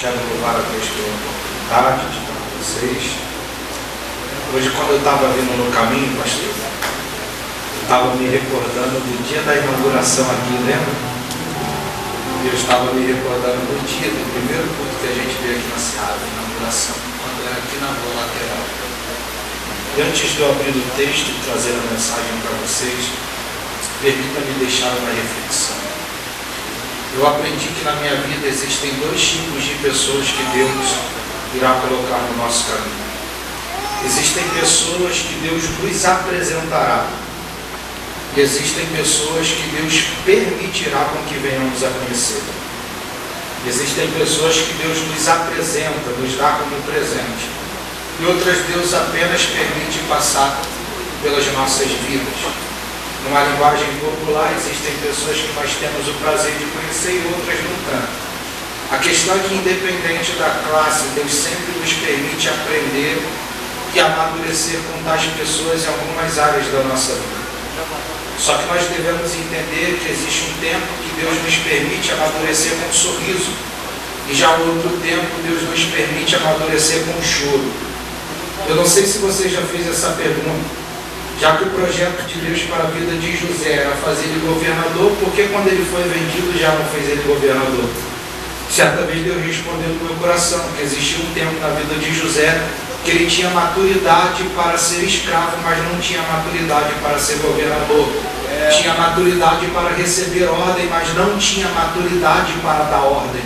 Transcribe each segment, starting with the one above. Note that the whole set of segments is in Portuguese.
Quero louvar a Deus pela oportunidade de estar com vocês. Hoje, quando eu estava vindo no caminho, pastor, eu estava me recordando do dia da inauguração aqui, lembra? Eu estava me recordando do dia do primeiro culto que a gente veio aqui na Seara, da inauguração, quando era aqui na rua lateral. E antes de eu abrir o texto e trazer a mensagem para vocês, permita-me deixar uma reflexão. Eu aprendi que na minha vida existem dois tipos de pessoas que Deus irá colocar no nosso caminho. Existem pessoas que Deus nos apresentará. E existem pessoas que Deus permitirá com que venhamos a conhecer. Existem pessoas que Deus nos apresenta, nos dá como presente. E outras Deus apenas permite passar pelas nossas vidas. Numa linguagem popular, existem pessoas que nós temos o prazer de conhecer e outras não tanto. A questão é que, independente da classe, Deus sempre nos permite aprender e amadurecer com tais pessoas em algumas áreas da nossa vida. Só que nós devemos entender que existe um tempo que Deus nos permite amadurecer com um sorriso, e já no outro tempo Deus nos permite amadurecer com um choro. Eu não sei se você já fez essa pergunta. Já que o projeto de Deus para a vida de José era fazer ele governador, por que quando ele foi vendido já não fez ele governador? Certa vez Deus respondeu no meu coração que existia um tempo na vida de José que ele tinha maturidade para ser escravo, mas não tinha maturidade para ser governador. Tinha maturidade para receber ordem, mas não tinha maturidade para dar ordem.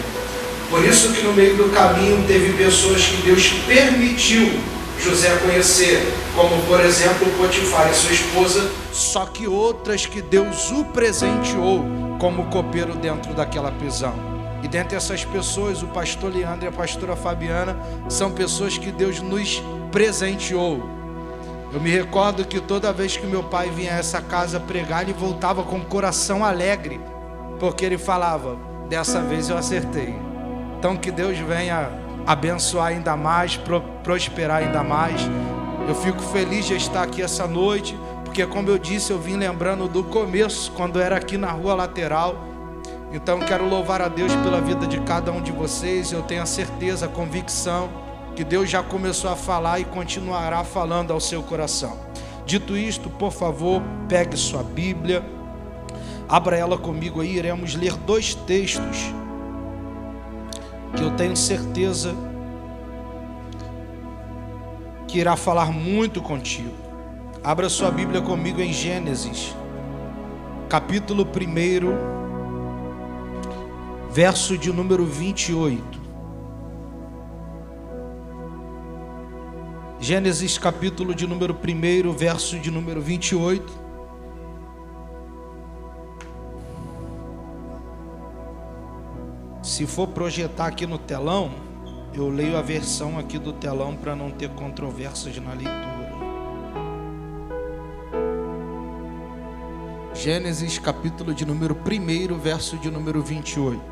Por isso que no meio do caminho teve pessoas que Deus permitiu José conhecer, como por exemplo Potifar e sua esposa, só que outras que Deus o presenteou como copeiro dentro daquela prisão. E dentre essas pessoas, o pastor Leandro e a pastora Fabiana são pessoas que Deus nos presenteou. Eu me recordo que toda vez que meu pai vinha a essa casa pregar, ele voltava com o coração alegre, porque ele falava: dessa vez eu acertei. Então que Deus venha abençoar ainda mais, prosperar ainda mais. Eu fico feliz de estar aqui essa noite, porque como eu disse, eu vim lembrando do começo, quando era aqui na rua lateral. Então quero louvar a Deus pela vida de cada um de vocês. Eu tenho a certeza, a convicção que Deus já começou a falar e continuará falando ao seu coração. Dito isto, por favor, pegue sua Bíblia, abra ela comigo aí. Iremos ler dois textos que eu tenho certeza que irá falar muito contigo. Abra sua Bíblia comigo em Gênesis, capítulo 1, verso de número 28. Gênesis capítulo de número 1, verso de número 28. Se for projetar aqui no telão, eu leio a versão aqui do telão para não ter controvérsias na leitura. Gênesis capítulo de número 1, verso de número 28.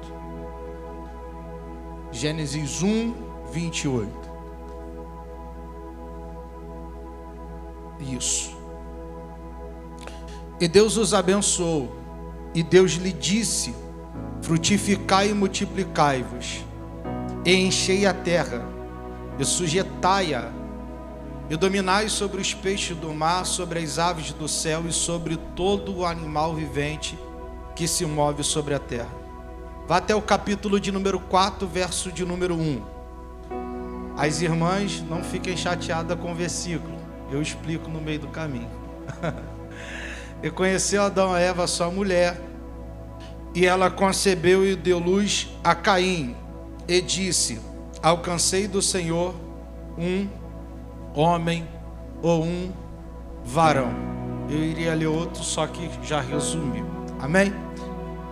Gênesis 1, 28. Isso. E Deus os abençoou, e Deus lhe disse: frutificai e multiplicai-vos, e enchei a terra, e sujeitai-a, e dominai sobre os peixes do mar, sobre as aves do céu, e sobre todo o animal vivente que se move sobre a terra. Vá até o capítulo de número 4, verso de número 1. As irmãs não fiquem chateadas com o versículo, eu explico no meio do caminho. E conheceu Adão e Eva, sua mulher, e ela concebeu e deu luz a Caim, e disse: alcancei do Senhor um homem ou um varão. Eu iria ler outro, só que já resumiu. Amém?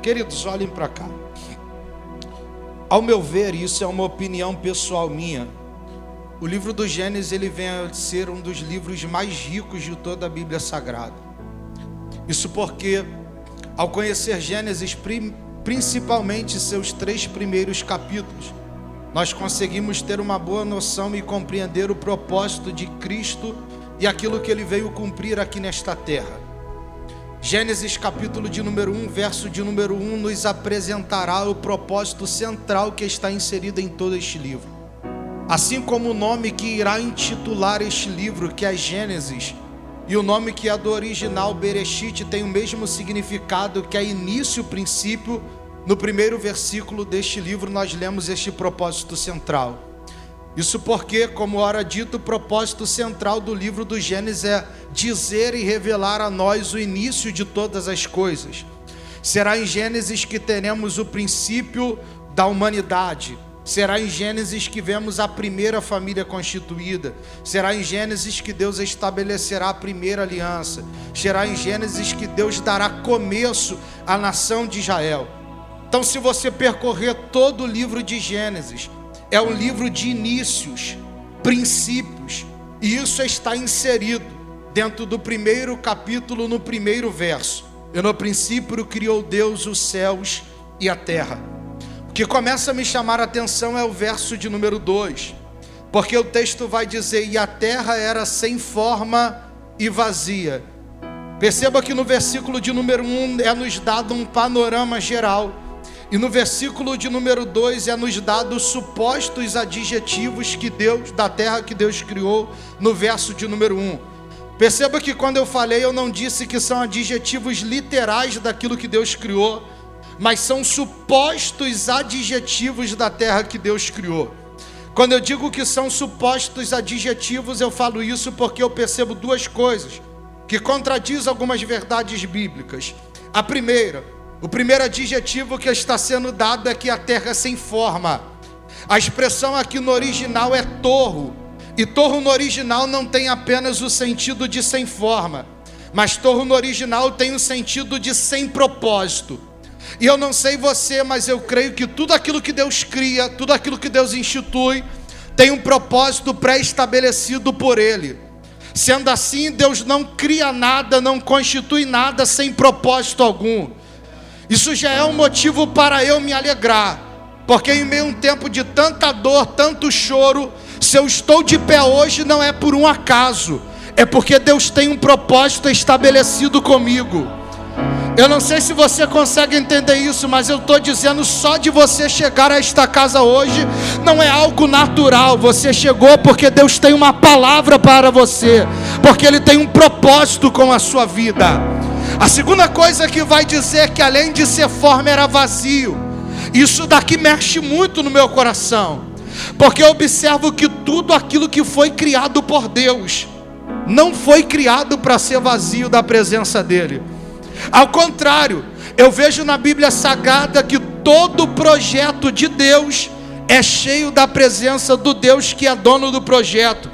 Queridos, olhem para cá. Ao meu ver, isso é uma opinião pessoal minha. O livro do Gênesis, ele vem a ser um dos livros mais ricos de toda a Bíblia Sagrada. Isso porque, ao conhecer Gênesis, principalmente seus 3 primeiros capítulos, nós conseguimos ter uma boa noção e compreender o propósito de Cristo e aquilo que Ele veio cumprir aqui nesta terra. Gênesis capítulo de número 1, verso de número 1, nos apresentará o propósito central que está inserido em todo este livro. Assim como o nome que irá intitular este livro, que é Gênesis, e o nome que é do original Bereshit, tem o mesmo significado, que é início, princípio. No primeiro versículo deste livro nós lemos este propósito central. Isso porque, como ora dito, o propósito central do livro do Gênesis é dizer e revelar a nós o início de todas as coisas. Será em Gênesis que teremos o princípio da humanidade. Será em Gênesis que vemos a primeira família constituída. Será em Gênesis que Deus estabelecerá a primeira aliança. Será em Gênesis que Deus dará começo à nação de Israel. Então, se você percorrer todo o livro de Gênesis, é um livro de inícios, princípios, e isso está inserido dentro do primeiro capítulo, no primeiro verso. E no princípio criou Deus os céus e a terra. O que começa a me chamar a atenção é o verso de número 2, porque o texto vai dizer: e a terra era sem forma e vazia. Perceba que no versículo de número 1 é nos dado um panorama geral, e no versículo de número 2 é nos dado os supostos adjetivos que Deus, da terra que Deus criou, no verso de número 1. Perceba que quando eu falei, eu não disse que são adjetivos literais daquilo que Deus criou, mas são supostos adjetivos da terra que Deus criou. Quando eu digo que são supostos adjetivos, eu falo isso porque eu percebo duas coisas que contradizem algumas verdades bíblicas. A primeira, o primeiro adjetivo que está sendo dado é que a terra é sem forma. A expressão aqui no original é torro, e torro no original não tem apenas o sentido de sem forma, mas torro no original tem o sentido de sem propósito. E eu não sei você, mas eu creio que tudo aquilo que Deus cria, tudo aquilo que Deus institui, tem um propósito pré-estabelecido por Ele. Sendo assim, Deus não cria nada, não constitui nada sem propósito algum. Isso já é um motivo para eu me alegrar, porque em meio a um tempo de tanta dor, tanto choro, se eu estou de pé hoje não é por um acaso, é porque Deus tem um propósito estabelecido comigo. Eu não sei se você consegue entender isso, mas eu estou dizendo, só de você chegar a esta casa hoje, não é algo natural. Você chegou porque Deus tem uma palavra para você, porque Ele tem um propósito com a sua vida. A segunda coisa que vai dizer é que além de ser forma era vazio. Isso daqui mexe muito no meu coração, porque eu observo que tudo aquilo que foi criado por Deus não foi criado para ser vazio da presença dEle. Ao contrário, eu vejo na Bíblia Sagrada que todo projeto de Deus é cheio da presença do Deus que é dono do projeto.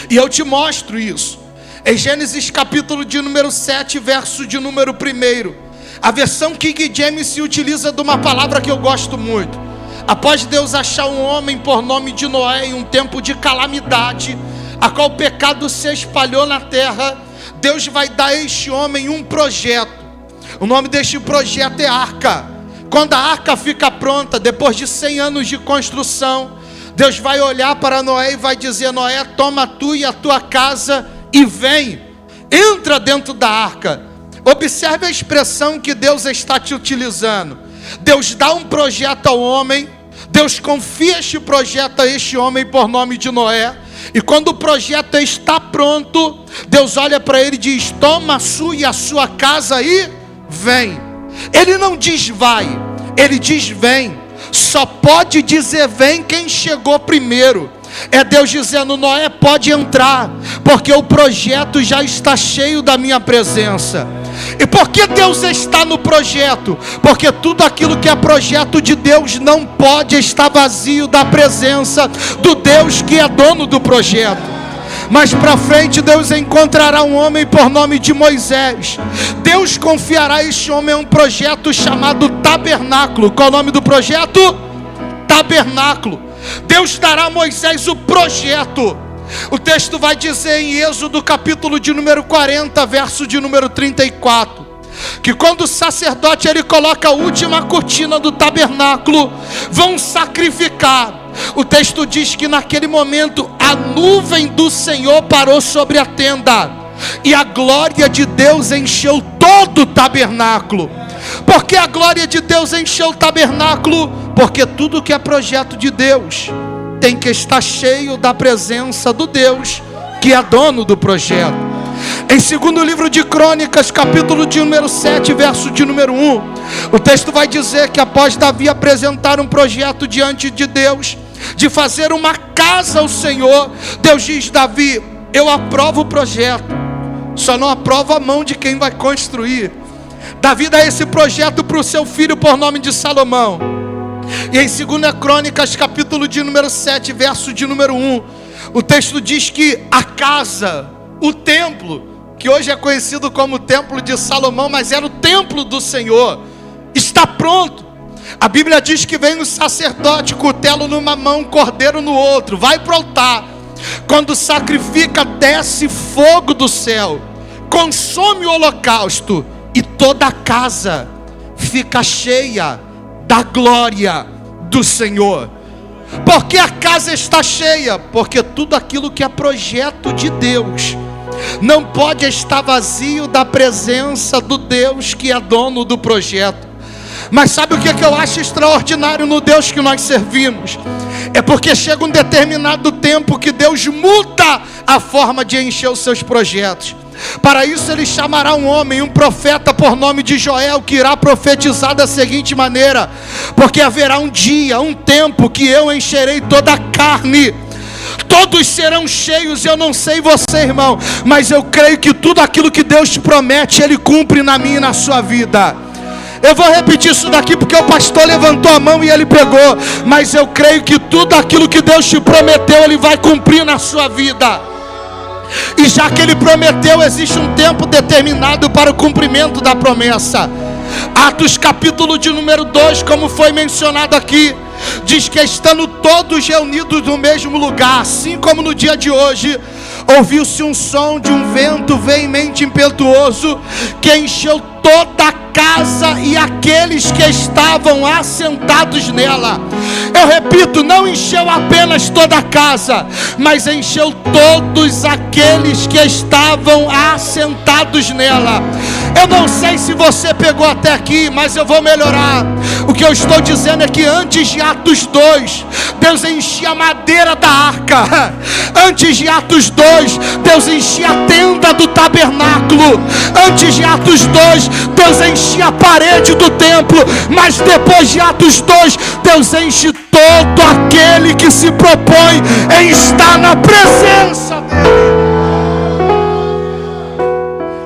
E eu te mostro isso. Em Gênesis capítulo de número 7, verso de número 1, a versão King James se utiliza de uma palavra que eu gosto muito. Após Deus achar um homem por nome de Noé em um tempo de calamidade, a qual o pecado se espalhou na terra, Deus vai dar a este homem um projeto. O nome deste projeto é Arca. Quando a arca fica pronta, depois de 100 anos de construção, Deus vai olhar para Noé e vai dizer: Noé, toma tu e a tua casa e vem, entra dentro da arca. Observe a expressão que Deus está te utilizando. Deus dá um projeto ao homem, Deus confia este projeto a este homem por nome de Noé, e quando o projeto está pronto, Deus olha para ele e diz: toma a sua e a sua casa e vem. Ele não diz vai, ele diz vem. Só pode dizer vem quem chegou primeiro. É Deus dizendo: Noé, pode entrar, porque o projeto já está cheio da minha presença. E por que Deus está no projeto? Porque tudo aquilo que é projeto de Deus não pode estar vazio da presença do Deus que é dono do projeto. Mais para frente, Deus encontrará um homem por nome de Moisés. Deus confiará a este homem um projeto chamado tabernáculo. Qual é o nome do projeto? Tabernáculo. Deus dará a Moisés o projeto. O texto vai dizer em Êxodo capítulo de número 40, verso de número 34, que quando o sacerdote ele coloca a última cortina do tabernáculo, vão sacrificar. O texto diz que naquele momento a nuvem do Senhor parou sobre a tenda, e a glória de Deus encheu todo todo o tabernáculo. Porque a glória de Deus encheu o tabernáculo? Porque tudo que é projeto de Deus tem que estar cheio da presença do Deus que é dono do projeto. Em 2º livro de Crônicas, capítulo de número 7, verso de número 1, o texto vai dizer que após Davi apresentar um projeto diante de Deus, de fazer uma casa ao Senhor, Deus diz: Davi, eu aprovo o projeto, só não aprovo a mão de quem vai construir. Davi dá esse projeto para o seu filho por nome de Salomão. E em 2 Crônicas, capítulo de número 7, verso de número 1, o texto diz que a casa, o templo, que hoje é conhecido como o templo de Salomão, mas era o templo do Senhor, está pronto. A Bíblia diz que vem o sacerdote, cutelo numa mão, cordeiro no outro, vai para o altar. Quando sacrifica, desce fogo do céu, consome o holocausto, e toda a casa fica cheia da glória do Senhor. Por que a casa está cheia? Porque tudo aquilo que é projeto de Deus não pode estar vazio da presença do Deus que é dono do projeto. Mas sabe o que eu acho extraordinário no Deus que nós servimos? É porque chega um determinado tempo que Deus muda a forma de encher os seus projetos. Para isso ele chamará um homem, um profeta por nome de Joel, que irá profetizar da seguinte maneira: porque haverá um dia, um tempo que eu encherei toda a carne, todos serão cheios. Eu não sei você, irmão, mas eu creio que tudo aquilo que Deus te promete, Ele cumpre na minha e na sua vida. Eu vou repetir isso daqui porque o pastor levantou a mão e ele pegou, mas eu creio que tudo aquilo que Deus te prometeu, Ele vai cumprir na sua vida. E já que Ele prometeu, existe um tempo determinado para o cumprimento da promessa. Atos capítulo de número 2, como foi mencionado aqui, diz que estando todos reunidos no mesmo lugar, assim como no dia de hoje, ouviu-se um som de um vento veemente e impetuoso, que encheu toda a casa e aqueles que estavam assentados nela. Eu repito, não encheu apenas toda a casa, mas encheu todos aqueles que estavam assentados nela. Eu não sei se você pegou até aqui, mas eu vou melhorar. O que eu estou dizendo é que antes de Atos 2, Deus enchia a madeira da arca. Antes de Atos 2, Deus enchia a tenda do tabernáculo. Antes de Atos 2, Deus enchia a parede do templo. Mas depois de Atos 2, Deus enche todo aquele que se propõe em estar na presença dele.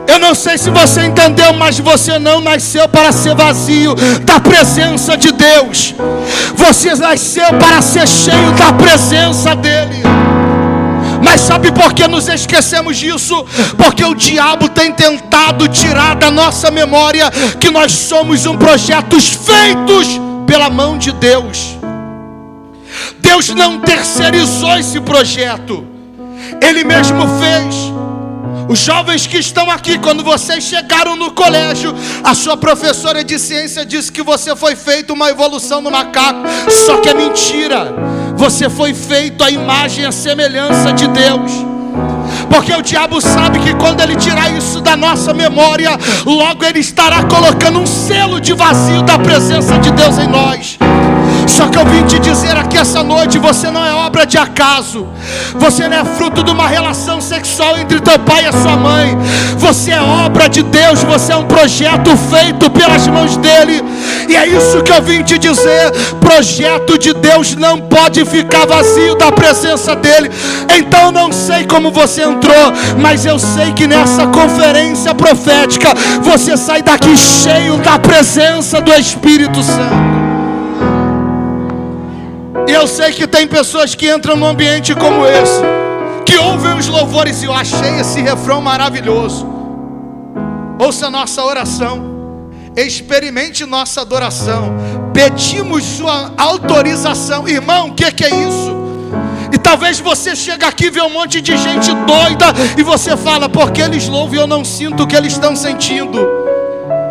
Eu não sei se você entendeu, mas você não nasceu para ser vazio da presença de Deus. Você nasceu para ser cheio da presença dele. Mas sabe por que nos esquecemos disso? Porque o diabo tem tentado tirar da nossa memória que nós somos um projeto feitos pela mão de Deus. Deus não terceirizou esse projeto, Ele mesmo fez. Os jovens que estão aqui, quando vocês chegaram no colégio, a sua professora de ciência disse que você foi feito uma evolução no macaco. Só que é mentira. Você foi feito à imagem e à semelhança de Deus. Porque o diabo sabe que quando ele tirar isso da nossa memória, logo ele estará colocando um selo de vazio da presença de Deus em nós. Só que eu vim te dizer aqui essa noite, você não é obra de acaso. Você não é fruto de uma relação sexual entre teu pai e a sua mãe. Você é obra de Deus, você é um projeto feito pelas mãos dele. E é isso que eu vim te dizer. Projeto de Deus não pode ficar vazio da presença dele. Então eu não sei como você entrou, mas eu sei que nessa conferência profética você sai daqui cheio da presença do Espírito Santo. E eu sei que tem pessoas que entram num ambiente como esse, que ouvem os louvores, e eu achei esse refrão maravilhoso. Ouça a nossa oração, experimente nossa adoração, pedimos sua autorização. Irmão, o que é isso? E talvez você chegue aqui e vê um monte de gente doida, e você fala, porque eles louvam e eu não sinto o que eles estão sentindo.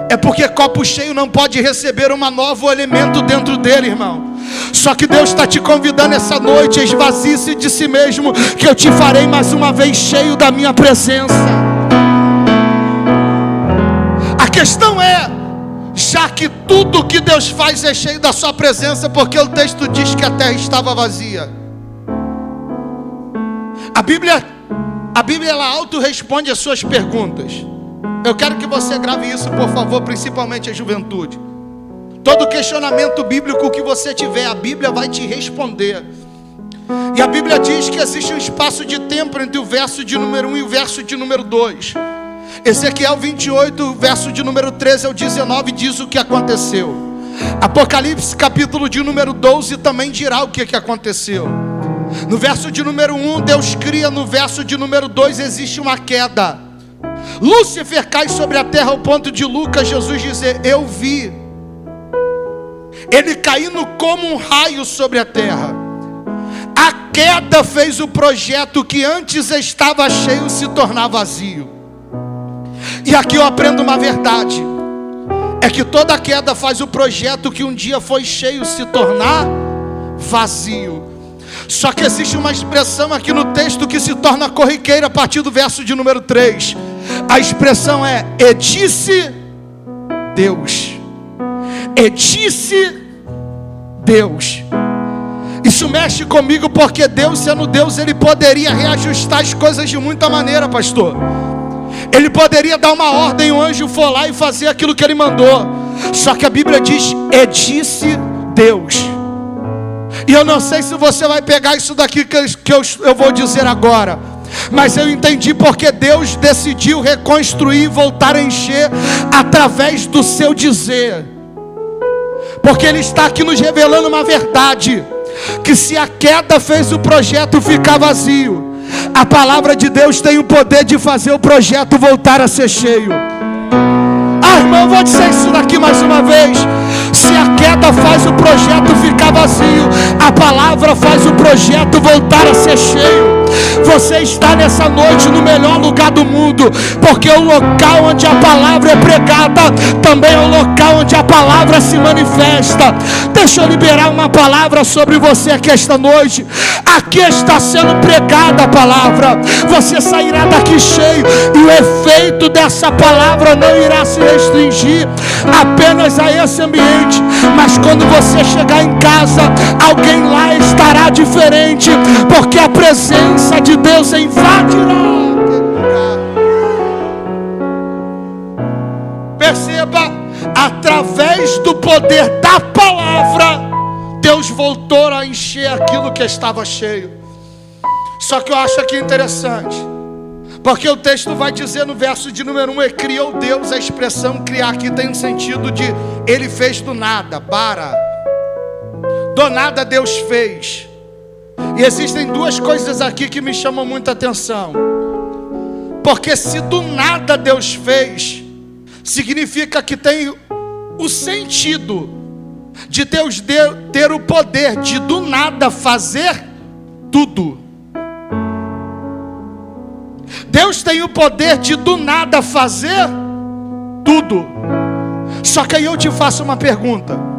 É porque copo cheio não pode receber um novo elemento dentro dele, irmão. Só que Deus está te convidando essa noite, esvazie-se de si mesmo, que eu te farei mais uma vez cheio da minha presença. questão é, já que tudo que Deus faz é cheio da sua presença, porque o texto diz que a terra estava vazia. A Bíblia ela auto-responde as suas perguntas. Eu quero que você grave isso, por favor, principalmente a juventude. Todo questionamento bíblico que você tiver, a Bíblia vai te responder. E a Bíblia diz que existe um espaço de tempo entre o verso de número 1 e o verso de número 2. Ezequiel 28, verso de número 13 ao 19 diz o que aconteceu. Apocalipse capítulo de número 12 também dirá o que aconteceu. No verso de número 1 Deus cria, no verso de número 2 existe uma queda. Lúcifer cai sobre a terra ao ponto de Lucas, Jesus dizer, eu vi ele caindo como um raio sobre a terra. A queda fez o projeto que antes estava cheio se tornar vazio. E aqui eu aprendo uma verdade, é que toda queda faz o projeto que um dia foi cheio se tornar vazio. Só que existe uma expressão aqui no texto que se torna corriqueira a partir do verso de número 3. A expressão é, e disse Deus. E disse Deus. Isso mexe comigo porque Deus, sendo Deus, Ele poderia reajustar as coisas de muita maneira, pastor. Ele poderia dar uma ordem, o anjo for lá e fazer aquilo que Ele mandou. Só que a Bíblia diz, e disse Deus. E eu não sei se você vai pegar isso daqui que eu vou dizer agora, mas eu entendi porque Deus decidiu reconstruir e voltar a encher através do seu dizer. Porque Ele está aqui nos revelando uma verdade, que se a queda fez o projeto ficar vazio, a palavra de Deus tem o poder de fazer o projeto voltar a ser cheio. Ah, irmão, eu vou dizer isso daqui mais uma vez. Se a queda faz o projeto ficar vazio, a palavra faz o projeto voltar a ser cheio. Você está nessa noite no melhor lugar do mundo, porque o local onde a palavra é pregada também é o local onde a palavra se manifesta. Deixa eu liberar uma palavra sobre você aqui esta noite. Aqui está sendo pregada a palavra. Você sairá daqui cheio, e o efeito dessa palavra não irá se restringir apenas a esse ambiente, mas quando você chegar em casa, alguém lá estará diferente, porque a presença de Deus invadirá. Perceba, através do poder da palavra, Deus voltou a encher aquilo que estava cheio. Só que eu acho aqui interessante, porque o texto vai dizer no verso de número 1, e criou Deus. A expressão criar aqui tem um sentido de Ele fez do nada, do nada Deus fez. E existem duas coisas aqui que me chamam muita atenção. Porque se do nada Deus fez, significa que tem o sentido de Deus ter o poder de do nada fazer tudo. Deus tem o poder de do nada fazer tudo. Só que aí eu te faço uma pergunta.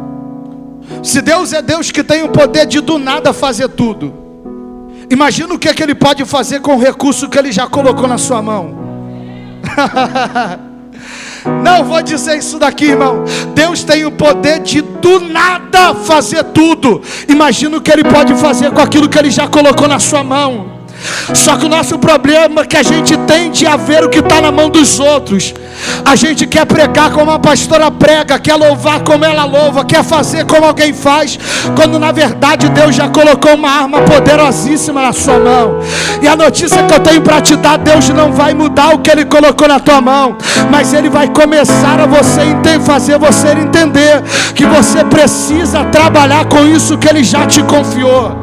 Se Deus é Deus que tem o poder de do nada fazer tudo, imagina o que Ele pode fazer com o recurso que Ele já colocou na sua mão. Não vou dizer isso daqui, irmão. Deus tem o poder de do nada fazer tudo. Imagina o que Ele pode fazer com aquilo que Ele já colocou na sua mão. Só que o nosso problema é que a gente tende a ver o que está na mão dos outros. A gente quer pregar como a pastora prega, quer louvar como ela louva, quer fazer como alguém faz, quando na verdade Deus já colocou uma arma poderosíssima na sua mão. E a notícia que eu tenho para te dar, Deus não vai mudar o que Ele colocou na tua mão, mas Ele vai começar a fazer você entender que você precisa trabalhar com isso que Ele já te confiou.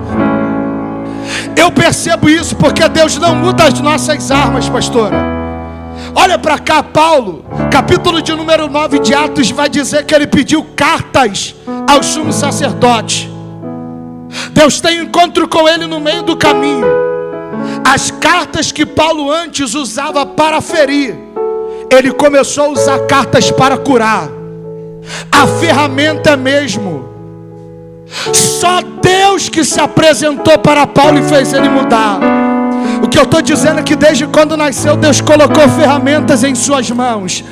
Eu percebo isso porque Deus não muda as nossas armas, pastora. Olha para cá, Paulo, capítulo de número 9 de Atos, vai dizer que ele pediu cartas ao sumo sacerdote. Deus tem um encontro com ele no meio do caminho. As cartas que Paulo antes usava para ferir, ele começou a usar cartas para curar. A ferramenta é mesmo. Só Deus que se apresentou para Paulo e fez ele mudar. O que eu estou dizendo é que desde quando nasceu, Deus colocou ferramentas em suas mãos.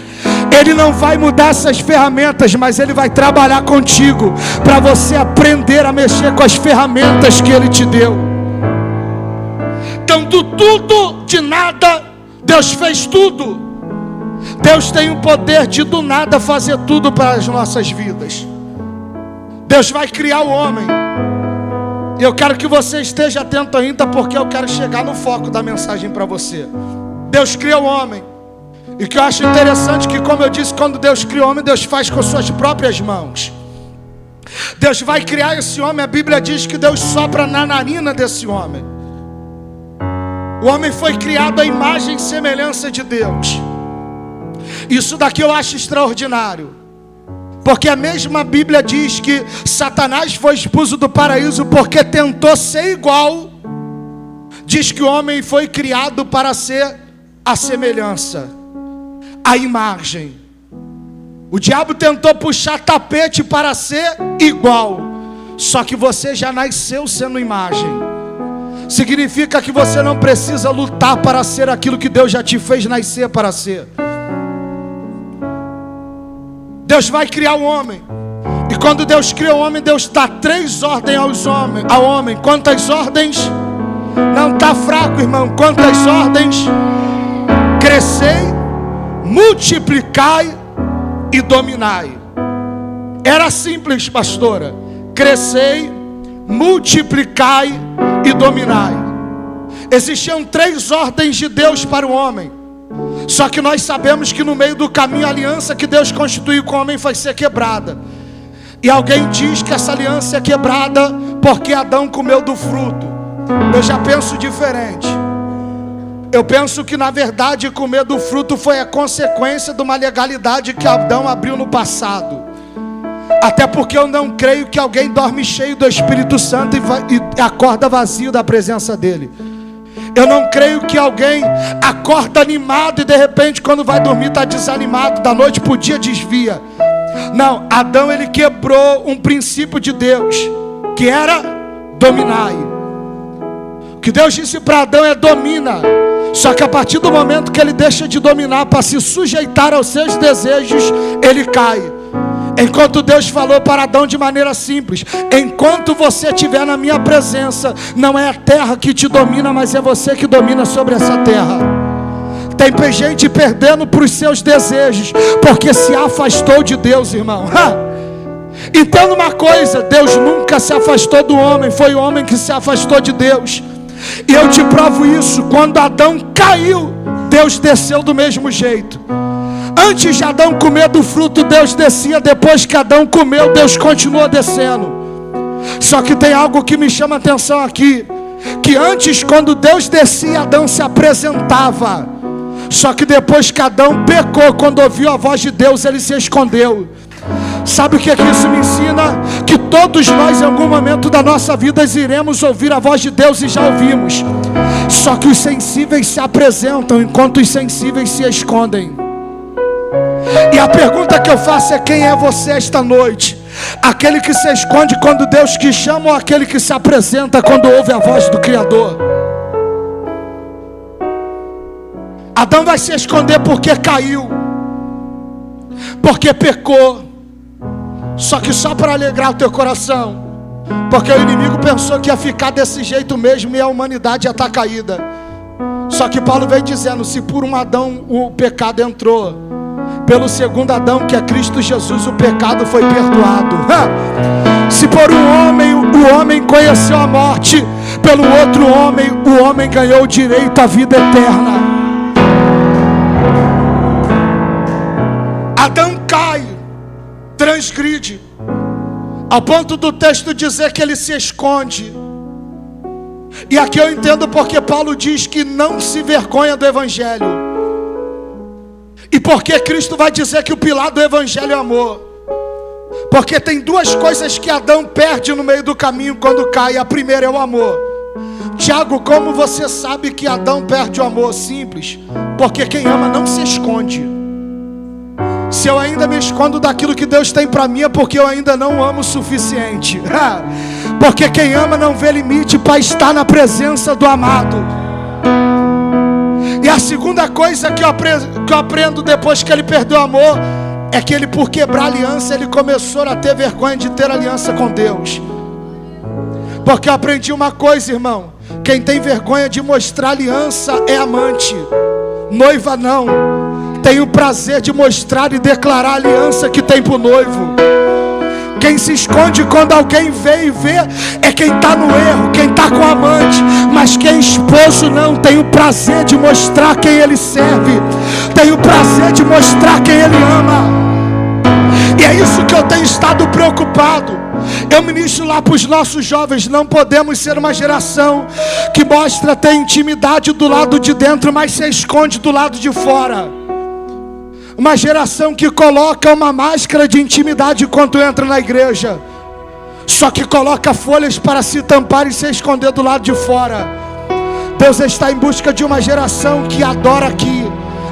Ele não vai mudar essas ferramentas, mas Ele vai trabalhar contigo para você aprender a mexer com as ferramentas que Ele te deu. Então, do tudo, de nada, Deus fez tudo. Deus tem o poder de do nada fazer tudo para as nossas vidas. Deus vai criar o homem. E eu quero que você esteja atento ainda, porque eu quero chegar no foco da mensagem para você. Deus cria o homem. E que eu acho interessante que, como eu disse, quando Deus cria o homem, Deus faz com suas próprias mãos. Deus vai criar esse homem. A Bíblia diz que Deus sopra na narina desse homem. O homem foi criado à imagem e semelhança de Deus. Isso daqui eu acho extraordinário, porque a mesma Bíblia diz que Satanás foi expulso do paraíso porque tentou ser igual. Diz que o homem foi criado para ser a semelhança, a imagem. O diabo tentou puxar tapete para ser igual, só que você já nasceu sendo imagem. Significa que você não precisa lutar para ser aquilo que Deus já te fez nascer para ser. Deus vai criar o homem. E quando Deus cria o homem, Deus dá 3 ordens ao homem. Quantas ordens? Não está fraco, irmão. Quantas ordens? Crescei, multiplicai e dominai. Era simples, pastora. Crescei, multiplicai e dominai. Existiam 3 ordens de Deus para o homem. Só que nós sabemos que no meio do caminho a aliança que Deus constituiu com o homem vai ser quebrada. E alguém diz que essa aliança é quebrada porque Adão comeu do fruto. Eu já penso diferente. Eu penso que na verdade comer do fruto foi a consequência de uma legalidade que Adão abriu no passado. Até porque eu não creio que alguém dorme cheio do Espírito Santo e acorda vazio da presença dele. Eu não creio que alguém acorda animado e de repente quando vai dormir está desanimado, da noite para o dia desvia. Não, Adão ele quebrou um princípio de Deus, que era dominai. O que Deus disse para Adão é domina. Só que a partir do momento que ele deixa de dominar para se sujeitar aos seus desejos, ele cai. Enquanto Deus falou para Adão de maneira simples: enquanto você estiver na minha presença, não é a terra que te domina, mas é você que domina sobre essa terra. Tem gente perdendo para os seus desejos, porque se afastou de Deus, irmão. Entenda uma coisa: Deus nunca se afastou do homem, foi o homem que se afastou de Deus. E eu te provo isso: quando Adão caiu, Deus desceu do mesmo jeito. Antes de Adão comer do fruto, Deus descia. Depois que Adão comeu, Deus continuou descendo. Só que tem algo que me chama a atenção aqui, que antes, quando Deus descia, Adão se apresentava. Só que depois que Adão pecou, quando ouviu a voz de Deus, ele se escondeu. Sabe o que é que isso me ensina? Que todos nós em algum momento da nossa vida iremos ouvir a voz de Deus, e já ouvimos. Só que os sensíveis se apresentam, enquanto os sensíveis se escondem. E a pergunta que eu faço é: quem é você esta noite? Aquele que se esconde quando Deus te chama, ou aquele que se apresenta quando ouve a voz do Criador? Adão vai se esconder porque caiu, porque pecou. Só que só para alegrar o teu coração, porque o inimigo pensou que ia ficar desse jeito mesmo e a humanidade já está caída. Só que Paulo vem dizendo: se por um Adão o pecado entrou, pelo segundo Adão, que é Cristo Jesus, o pecado foi perdoado. Se por um homem o homem conheceu a morte, pelo outro homem o homem ganhou o direito à vida eterna. Adão cai, transgride, ao ponto do texto dizer que ele se esconde. E aqui eu entendo porque Paulo diz que não se vergonha do Evangelho. E porque Cristo vai dizer que o pilar do Evangelho é amor. Porque tem 2 coisas que Adão perde no meio do caminho quando cai. A primeira é o amor. Tiago, como você sabe que Adão perde o amor? Simples: porque quem ama não se esconde. Se eu ainda me escondo daquilo que Deus tem para mim, é porque eu ainda não amo o suficiente. Porque quem ama não vê limite para estar na presença do amado. a segunda coisa que eu aprendo depois que ele perdeu o amor é que ele, por quebrar aliança, ele começou a ter vergonha de ter aliança com Deus. Porque eu aprendi uma coisa, irmão: quem tem vergonha de mostrar aliança é amante. Noiva não. Tem o prazer de mostrar e declarar a aliança que tem para o noivo. Quem se esconde quando alguém vê e vê é quem está no erro, quem está com amante. Mas quem é esposo não, tem o prazer de mostrar quem ele serve, tem o prazer de mostrar quem ele ama. E é isso que eu tenho estado preocupado. Eu ministro lá para os nossos jovens: não podemos ser uma geração que mostra ter intimidade do lado de dentro, mas se esconde do lado de fora. Uma geração que coloca uma máscara de intimidade enquanto entra na igreja, só que coloca folhas para se tampar e se esconder do lado de fora. Deus está em busca de uma geração que adora aqui,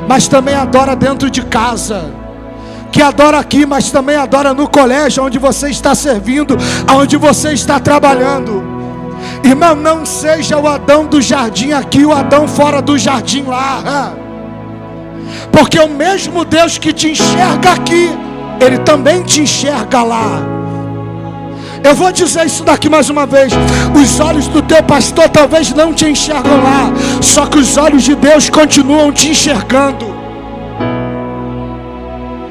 mas também adora dentro de casa. Que adora aqui, mas também adora no colégio, onde você está servindo, onde você está trabalhando. Irmão, não seja o Adão do jardim aqui, o Adão fora do jardim lá. Porque o mesmo Deus que te enxerga aqui, Ele também te enxerga lá. Eu vou dizer isso daqui mais uma vez: os olhos do teu pastor talvez não te enxergam lá, só que os olhos de Deus continuam te enxergando.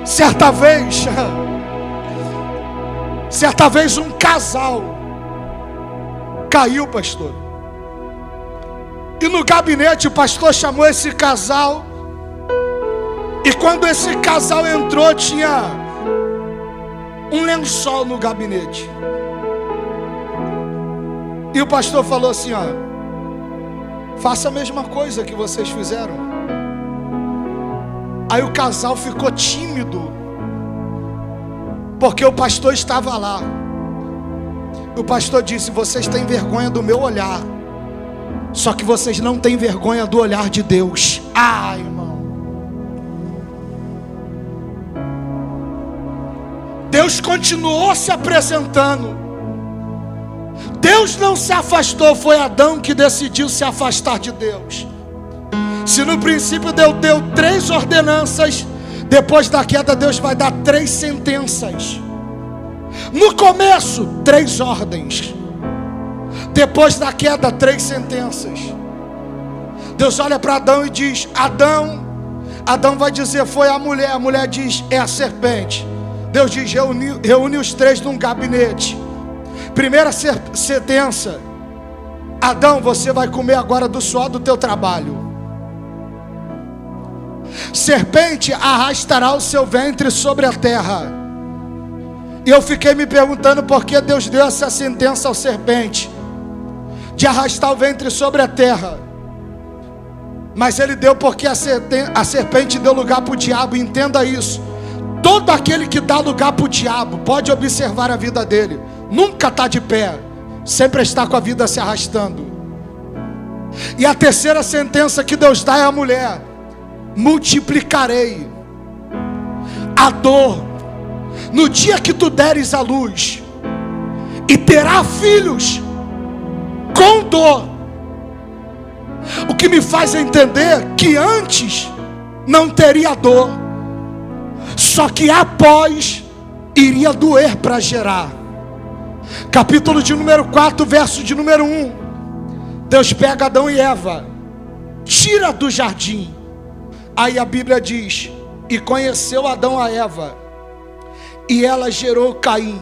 Certa vez um casal caiu, pastor, e no gabinete o pastor chamou esse casal. E quando esse casal entrou, tinha um lençol no gabinete. E o pastor falou assim: ó, faça a mesma coisa que vocês fizeram. Aí o casal ficou tímido, porque o pastor estava lá. O pastor disse: vocês têm vergonha do meu olhar, só que vocês não têm vergonha do olhar de Deus. Ai, irmão, Deus continuou se apresentando. Deus não se afastou, foi Adão que decidiu se afastar de Deus. Se no princípio Deus deu 3 ordenanças, depois da queda Deus vai dar 3 sentenças. No começo, 3 ordens. Depois da queda, 3 sentenças. Deus olha para Adão e diz: Adão. Adão vai dizer: foi a mulher diz: é a serpente. Deus diz: reúne os 3 num gabinete. Primeira sentença: Adão, você vai comer agora do suor do teu trabalho. Serpente arrastará o seu ventre sobre a terra. E eu fiquei me perguntando por que Deus deu essa sentença ao serpente, de arrastar o ventre sobre a terra. Mas Ele deu porque a serpente deu lugar para o diabo. Entenda isso: todo aquele que dá lugar para o diabo, pode observar a vida dele, nunca está de pé, sempre está com a vida se arrastando. E a terceira sentença que Deus dá é a mulher: multiplicarei a dor no dia que tu deres à luz, e terá filhos com dor. O que me faz entender que antes não teria dor, só que após iria doer para gerar. Capítulo de número 4, verso de número 1. Deus pega Adão e Eva, tira do jardim. Aí a Bíblia diz: e conheceu Adão a Eva, e ela gerou Caim,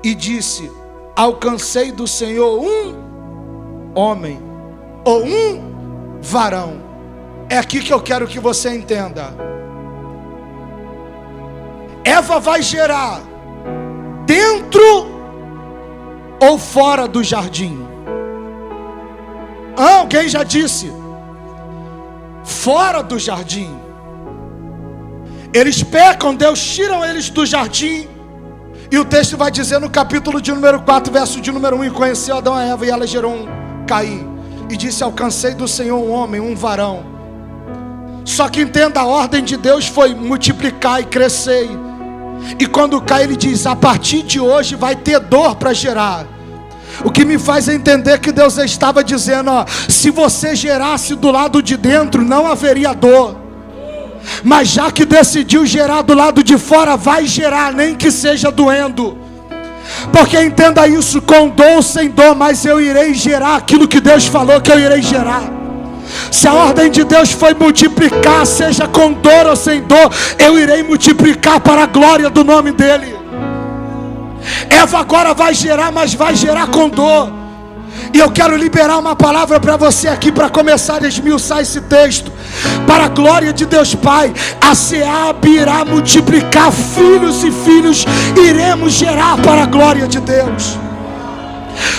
e disse: alcancei do Senhor um homem, ou um varão. É aqui que eu quero que você entenda. Eva vai gerar dentro ou fora do jardim? Alguém já disse: fora do jardim. Eles pecam, Deus tira eles do jardim. E o texto vai dizer no capítulo de número 4, verso de número 1: e conheceu Adão a Eva, e ela gerou um Caim, e disse: alcancei do Senhor um homem, um varão. Só que entenda, a ordem de Deus foi multiplicar e crescer. E quando cai, ele diz: a partir de hoje vai ter dor para gerar. O que me faz entender que Deus estava dizendo, ó, se você gerasse do lado de dentro, não haveria dor. Mas já que decidiu gerar do lado de fora, vai gerar, nem que seja doendo. Porque entenda isso, com dor ou sem dor, mas eu irei gerar aquilo que Deus falou que eu irei gerar. Se a ordem de Deus foi multiplicar, seja com dor ou sem dor, eu irei multiplicar para a glória do nome dEle. Eva agora vai gerar, mas vai gerar com dor. E eu quero liberar uma palavra para você aqui, para começar a esmiuçar esse texto. Para a glória de Deus Pai, a SEAB irá multiplicar filhos e filhos, iremos gerar para a glória de Deus.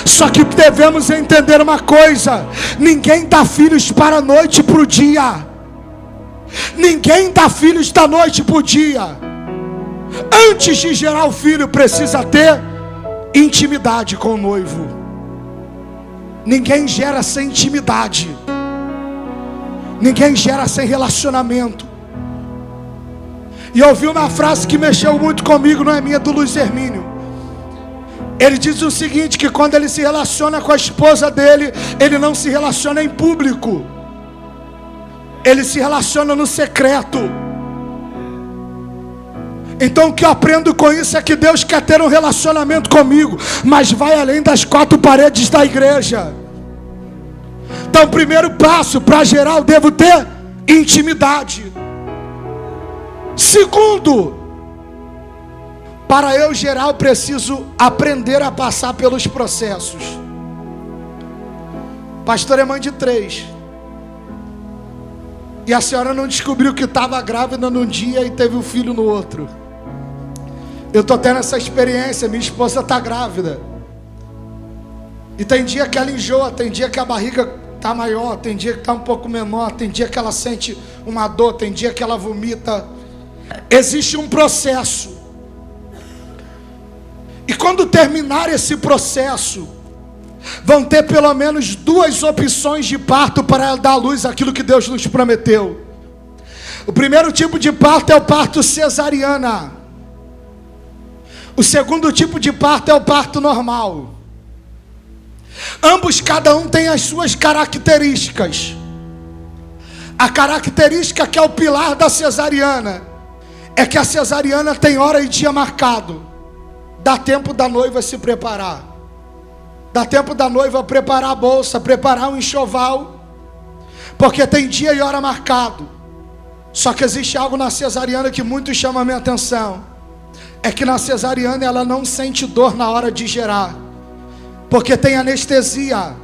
Só que devemos entender uma coisa: ninguém dá filhos para a noite e para o dia. Ninguém dá filhos da noite para o dia. Antes de gerar o filho, precisa ter intimidade com o noivo. Ninguém gera sem intimidade. Ninguém gera sem relacionamento. E eu ouvi uma frase que mexeu muito comigo, não é minha, do Luiz Hermínio. Ele diz o seguinte, que quando ele se relaciona com a esposa dele, ele não se relaciona em público. Ele se relaciona no secreto. Então o que eu aprendo com isso é que Deus quer ter um relacionamento comigo, mas vai além das quatro paredes da igreja. Então o primeiro passo para gerar, eu devo ter intimidade. Segundo, para eu gerar, eu preciso aprender a passar pelos processos. Pastor é mãe de 3. E a senhora não descobriu que estava grávida num dia e teve um filho no outro. Eu estou tendo essa experiência, minha esposa está grávida. E tem dia que ela enjoa, tem dia que a barriga está maior, tem dia que está um pouco menor, tem dia que ela sente uma dor, tem dia que ela vomita. Existe um processo. E quando terminar esse processo, vão ter pelo menos 2 opções de parto para ela dar à luz aquilo que Deus nos prometeu. O primeiro tipo de parto é o parto cesariana. O segundo tipo de parto é o parto normal. Ambos, cada um tem as suas características. A característica que é o pilar da cesariana é que a cesariana tem hora e dia marcado. Dá tempo da noiva se preparar. Dá tempo da noiva preparar a bolsa, preparar um enxoval, porque tem dia e hora marcado. Só que existe algo na cesariana que muito chama a minha atenção. É que na cesariana ela não sente dor na hora de gerar, porque tem anestesia.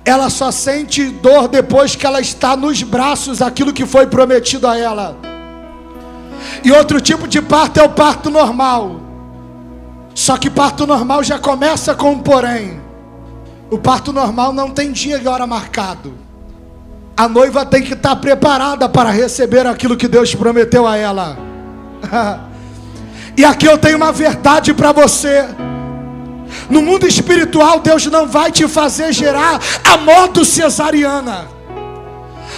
Ela só sente dor depois que ela está nos braços, aquilo que foi prometido a ela. E outro tipo de parto é o parto normal. Só que parto normal já começa com um porém. O parto normal não tem dia e hora marcado. A noiva tem que estar preparada para receber aquilo que Deus prometeu a ela. E aqui eu tenho uma verdade para você. No mundo espiritual, Deus não vai te fazer gerar a modo cesariana,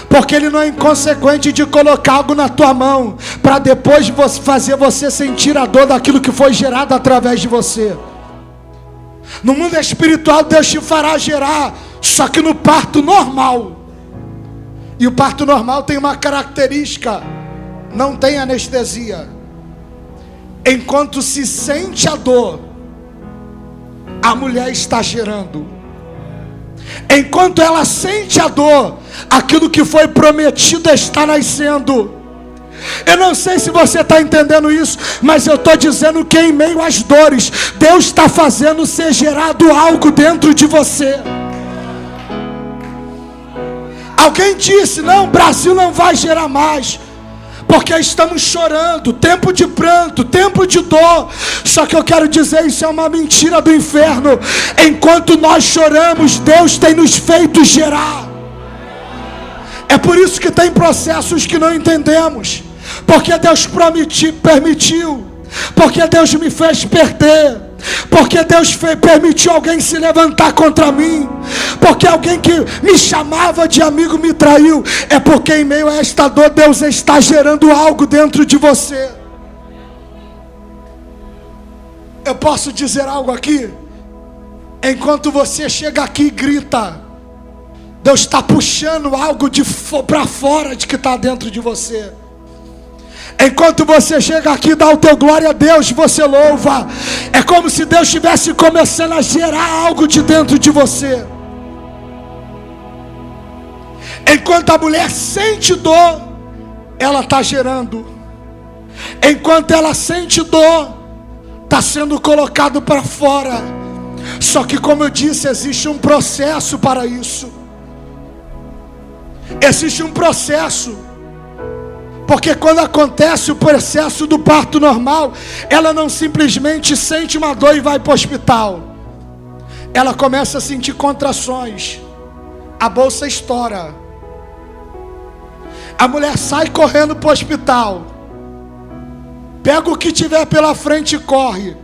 porque Ele não é inconsequente de colocar algo na tua mão para depois fazer você sentir a dor daquilo que foi gerado através de você. No mundo espiritual, Deus te fará gerar, só que no parto normal. E o parto normal tem uma característica: não tem anestesia. Enquanto se sente a dor, a mulher está gerando. Enquanto ela sente a dor, aquilo que foi prometido está nascendo. Eu não sei se você está entendendo isso, mas eu estou dizendo que em meio às dores, Deus está fazendo ser gerado algo dentro de você. Alguém disse, não, o Brasil não vai gerar mais, porque estamos chorando, tempo de pranto, tempo de dor. Só que eu quero dizer, isso é uma mentira do inferno. Enquanto nós choramos, Deus tem nos feito gerar. É por isso que tem processos que não entendemos, porque Deus permitiu, porque Deus me fez perder, porque Deus permitiu alguém se levantar contra mim, porque alguém que me chamava de amigo me traiu. É porque em meio a esta dor, Deus está gerando algo dentro de você. Eu posso dizer algo aqui? Enquanto você chega aqui e grita, Deus está puxando algo para fora de que está dentro de você. Enquanto você chega aqui e dá o teu glória a Deus, você louva. É como se Deus estivesse começando a gerar algo de dentro de você. Enquanto a mulher sente dor, ela está gerando. Enquanto ela sente dor, está sendo colocado para fora. Só que, como eu disse, existe um processo para isso. Existe um processo. Porque quando acontece o processo do parto normal, ela não simplesmente sente uma dor e vai para o hospital. Ela começa a sentir contrações. A bolsa estoura. A mulher sai correndo para o hospital. Pega o que tiver pela frente e corre.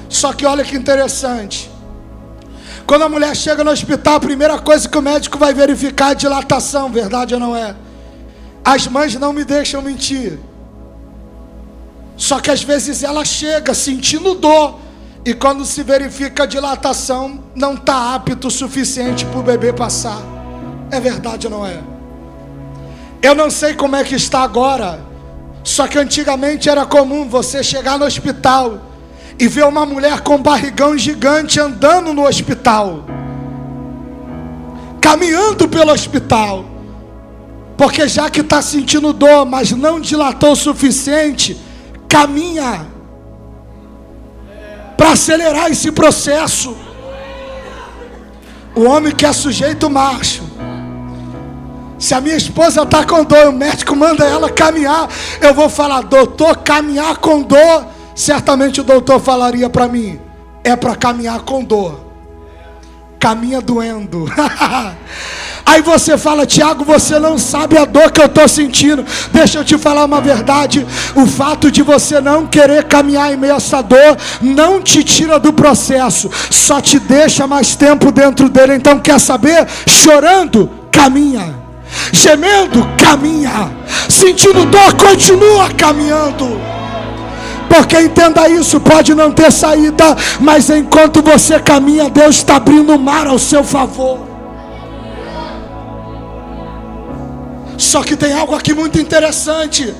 Só que olha que interessante. Quando a mulher chega no hospital, a primeira coisa que o médico vai verificar é a dilatação. Verdade ou não é? As mães não me deixam mentir. Só que às vezes ela chega sentindo dor, e quando se verifica a dilatação, não está apto o suficiente para o bebê passar. É verdade ou não é? Eu não sei como é que está agora. Só que antigamente era comum você chegar no hospital e ver uma mulher com um barrigão gigante andando no hospital, caminhando pelo hospital. Porque já que está sentindo dor, mas não dilatou o suficiente, caminha para acelerar esse processo. O homem que é sujeito macho, se a minha esposa está com dor, o médico manda ela caminhar, eu vou falar: doutor, caminhar com dor? Certamente o doutor falaria para mim: é para caminhar com dor. Caminha doendo. Aí você fala: Tiago, você não sabe a dor que eu estou sentindo. Deixa eu te falar uma verdade. O fato de você não querer caminhar em meio a essa dor não te tira do processo, só te deixa mais tempo dentro dele. Então, quer saber? Chorando, caminha. Gemendo, caminha. Sentindo dor, continua caminhando. Porque entenda isso, pode não ter saída, mas enquanto você caminha, Deus está abrindo o mar ao seu favor. Só que tem algo aqui muito interessante,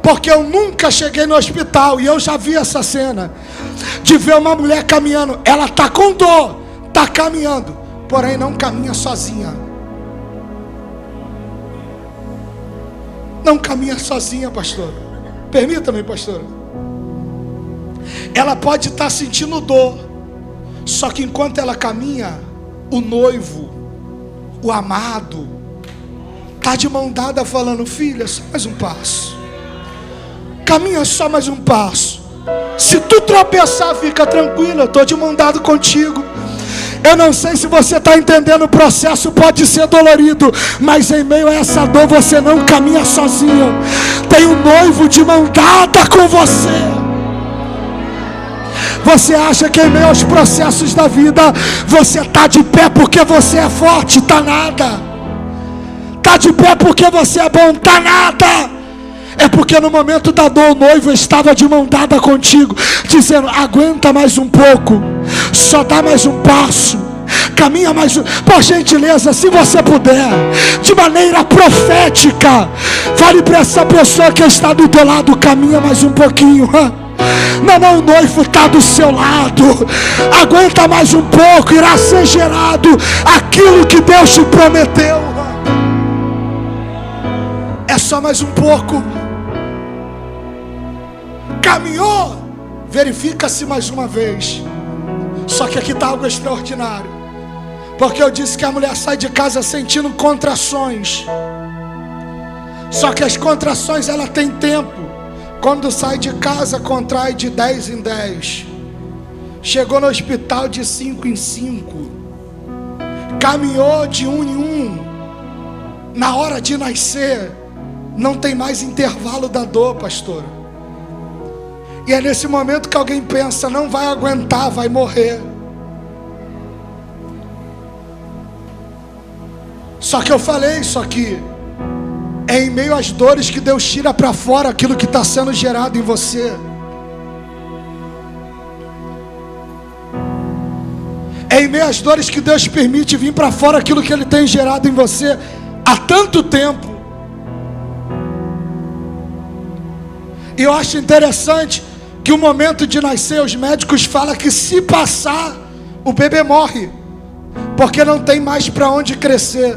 porque eu nunca cheguei no hospital e eu já vi essa cena de ver uma mulher caminhando. Ela está com dor, está caminhando, porém não caminha sozinha. Não caminha sozinha, pastor. Permita-me, pastor. Ela pode estar sentindo dor, só que enquanto ela caminha, o noivo, o amado, está de mão dada falando: filha, só mais um passo. Caminha só mais um passo. Se tu tropeçar, fica tranquilo, eu estou de mão dada contigo. Eu não sei se você está entendendo, o processo pode ser dolorido, mas em meio a essa dor você não caminha sozinho. Tem um noivo de mão dada com você. Você acha que em meio aos processos da vida você está de pé porque você é forte? Está nada. Está de pé porque você é bom? Está nada. É porque no momento da dor o noivo estava de mão dada contigo, dizendo: aguenta mais um pouco, só dá mais um passo, caminha mais um. Por gentileza, se você puder, de maneira profética, fale para essa pessoa que está do teu lado: caminha mais um pouquinho. Não, o noivo está do seu lado. Aguenta mais um pouco, irá ser gerado aquilo que Deus te prometeu. É só mais um pouco. Caminhou, verifica-se mais uma vez. Só que aqui está algo extraordinário, porque eu disse que a mulher sai de casa sentindo contrações. Só que as contrações, ela tem tempo. Quando sai de casa, contrai de 10 em 10. Chegou no hospital de 5 em 5. Caminhou de 1 em 1. Na hora de nascer, não tem mais intervalo da dor, pastor. E é nesse momento que alguém pensa: não vai aguentar, vai morrer. Só que eu falei isso aqui. É em meio às dores que Deus tira para fora aquilo que está sendo gerado em você. meio às dores que Deus permite vir para fora aquilo que Ele tem gerado em você há tanto tempo. E eu acho interessante que o momento de nascer, os médicos falam que se passar, o bebê morre, porque não tem mais para onde crescer.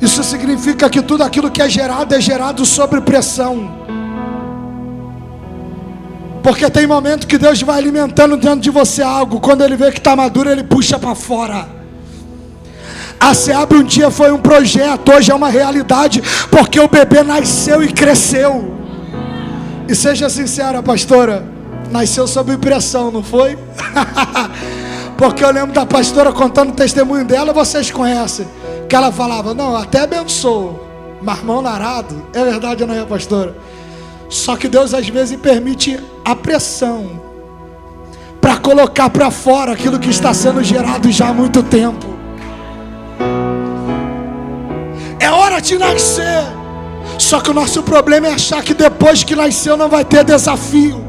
Isso significa que tudo aquilo que é gerado sob pressão. Porque tem momento que Deus vai alimentando dentro de você algo. Quando Ele vê que está maduro, Ele puxa para fora. A SEAB um dia foi um projeto, hoje é uma realidade, porque o bebê nasceu e cresceu. E seja sincera, pastora, nasceu sob pressão, não foi? Porque eu lembro da pastora contando o testemunho dela, vocês conhecem, que ela falava, não, até abençoo, mas mão no arado. É verdade ou não é, pastora? Só que Deus às vezes permite a pressão para colocar para fora aquilo que está sendo gerado já há muito tempo. É hora de nascer. Só que o nosso problema é achar que depois que nasceu não vai ter desafio.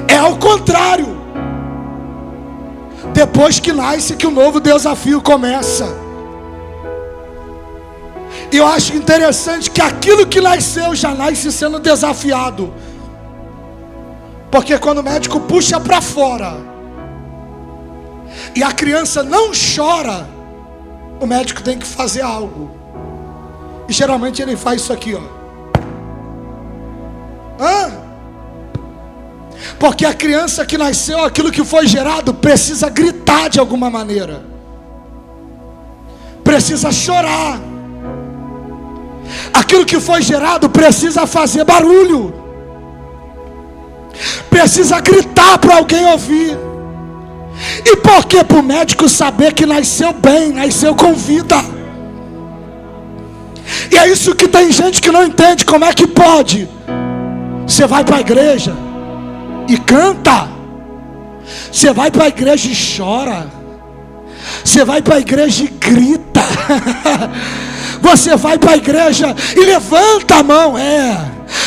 É ao contrário. Depois que nasce que o novo desafio começa. E eu acho interessante que aquilo que nasceu já nasce sendo desafiado. Porque quando o médico puxa para fora e a criança não chora, o médico tem que fazer algo. E geralmente ele faz isso aqui, ó. Porque a criança que nasceu, aquilo que foi gerado, precisa gritar de alguma maneira, precisa chorar. Aquilo que foi gerado precisa fazer barulho, precisa gritar para alguém ouvir. E por que para o médico saber que nasceu bem, nasceu com vida? E é isso que tem gente que não entende. Como é que pode? Você vai para a igreja e canta, você vai para a igreja e chora, você vai para a igreja e grita, você vai para a igreja e levanta a mão.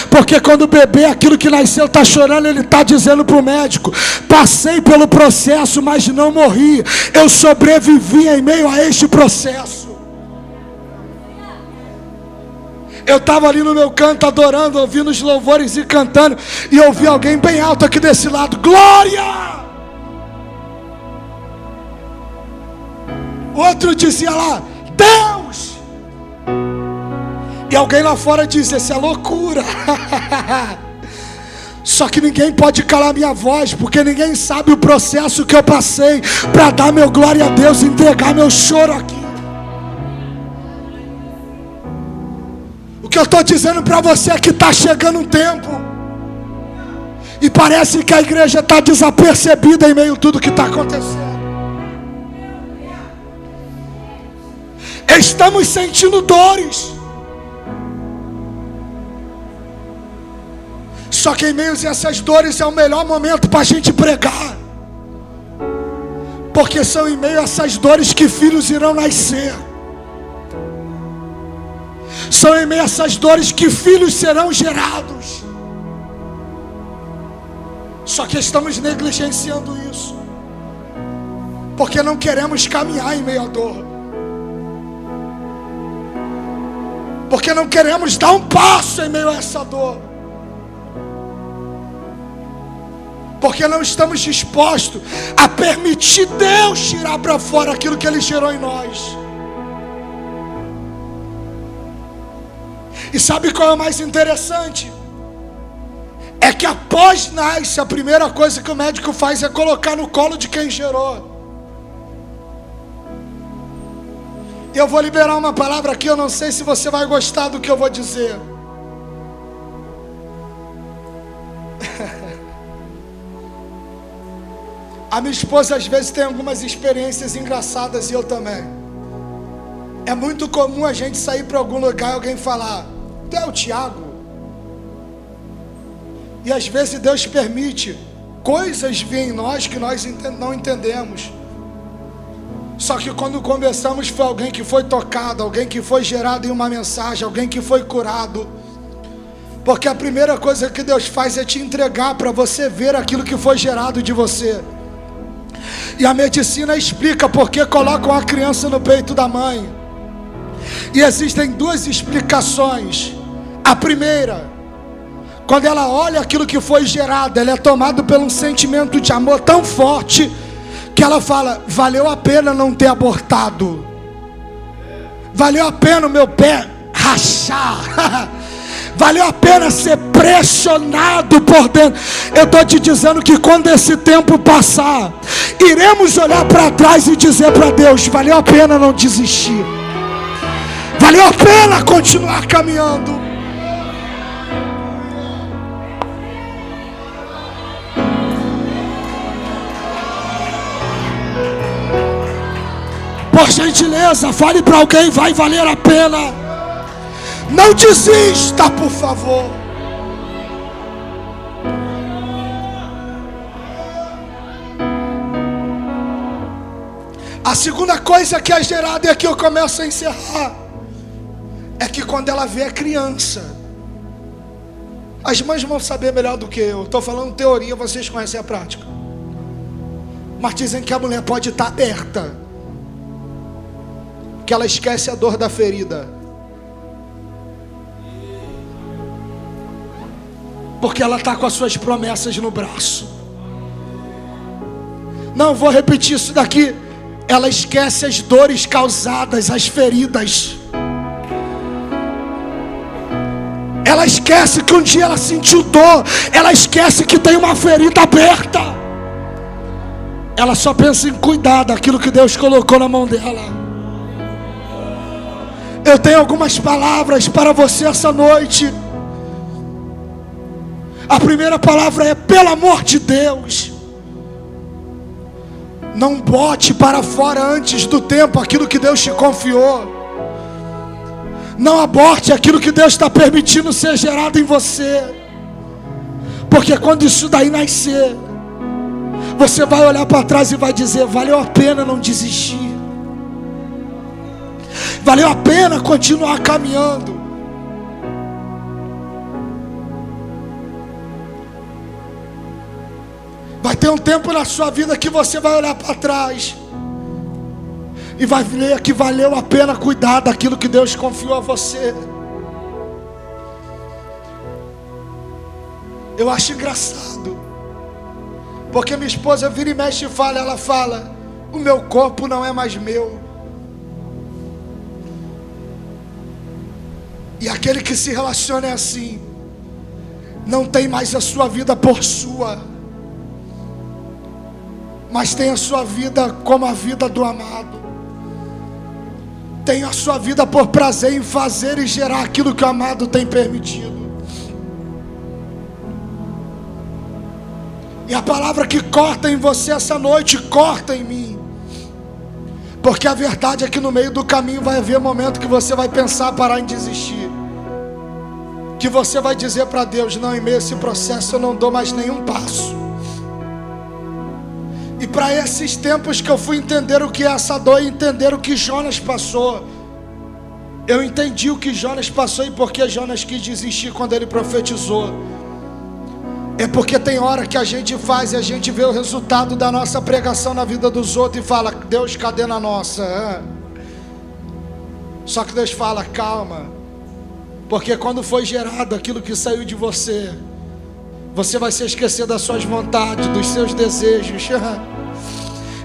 Porque quando o bebê, aquilo que nasceu, está chorando, ele está dizendo para o médico, passei pelo processo, mas não morri, eu sobrevivi em meio a este processo. Eu estava ali no meu canto adorando, ouvindo os louvores e cantando, e eu ouvi alguém bem alto aqui desse lado, glória! O outro dizia lá, Deus! E alguém lá fora dizia, isso é loucura. Só que ninguém pode calar minha voz, porque ninguém sabe o processo que eu passei para dar meu glória a Deus e entregar meu choro aqui. O que eu estou dizendo para você é que está chegando um tempo, e parece que a igreja está desapercebida em meio a tudo que está acontecendo. Estamos sentindo dores. Só que em meio a essas dores é o melhor momento para a gente pregar. Porque são em meio a essas dores que filhos irão nascer. São em meio a essas dores que filhos serão gerados. Só que estamos negligenciando isso, porque não queremos caminhar em meio à dor, porque não queremos dar um passo em meio a essa dor, porque não estamos dispostos a permitir Deus tirar para fora aquilo que Ele gerou em nós. E sabe qual é o mais interessante? É que após nascer, a primeira coisa que o médico faz é colocar no colo de quem gerou. Eu vou liberar uma palavra aqui, eu não sei se você vai gostar do que eu vou dizer. A minha esposa às vezes tem algumas experiências engraçadas, e eu também. É muito comum a gente sair para algum lugar e alguém falar, tu é o Tiago? E às vezes Deus permite coisas vir em nós que nós não entendemos. Só que quando conversamos foi alguém que foi tocado, alguém que foi gerado em uma mensagem, alguém que foi curado. Porque a primeira coisa que Deus faz é te entregar para você ver aquilo que foi gerado de você. E a medicina explica por que colocam a criança no peito da mãe. E existem duas explicações. A primeira, quando ela olha aquilo que foi gerado, ela é tomada por um sentimento de amor tão forte, que ela fala: valeu a pena não ter abortado. Valeu a pena o meu pé rachar. Valeu a pena ser pressionado por dentro. Eu estou te dizendo que quando esse tempo passar, iremos olhar para trás e dizer para Deus: valeu a pena não desistir. Valeu a pena continuar caminhando. Por gentileza, fale para alguém: vai valer a pena. Não desista, por favor. A segunda coisa que é gerada, e aqui eu começo a encerrar, é que quando ela vê a criança, as mães vão saber melhor do que eu. Estou falando teoria, vocês conhecem a prática. Mas dizem que a mulher pode estar aberta, que ela esquece a dor da ferida, porque ela está com as suas promessas no braço. Não, vou repetir isso daqui. Ela esquece as dores causadas, as feridas. Ela esquece que um dia ela sentiu dor. Ela esquece que tem uma ferida aberta. Ela só pensa em cuidar daquilo que Deus colocou na mão dela. Eu tenho algumas palavras para você essa noite. A primeira palavra é: pelo amor de Deus, não bote para fora antes do tempo aquilo que Deus te confiou. Não aborte aquilo que Deus está permitindo ser gerado em você. Porque quando isso daí nascer, você vai olhar para trás e vai dizer: valeu a pena não desistir. Valeu a pena continuar caminhando. Vai ter um tempo na sua vida que você vai olhar para trás e vai ver que valeu a pena cuidar daquilo que Deus confiou a você. Eu acho engraçado, porque minha esposa vira e mexe e fala, ela fala: o meu corpo não é mais meu. E aquele que se relaciona é assim, não tem mais a sua vida por sua, mas tem a sua vida como a vida do amado. Tem a sua vida por prazer em fazer e gerar aquilo que o amado tem permitido. E a palavra que corta em você essa noite, corta em mim. Porque a verdade é que no meio do caminho vai haver momento que você vai pensar parar em desistir. Que você vai dizer para Deus: não, em meio a esse processo eu não dou mais nenhum passo. E para esses tempos que eu fui entender o que é essa dor, e entender o que Jonas passou, eu entendi o que Jonas passou e por que Jonas quis desistir quando ele profetizou. É porque tem hora que a gente faz e a gente vê o resultado da nossa pregação na vida dos outros e fala: Deus, cadê na nossa? Só que Deus fala: calma, porque quando foi gerado aquilo que saiu de você, você vai se esquecer das suas vontades, dos seus desejos,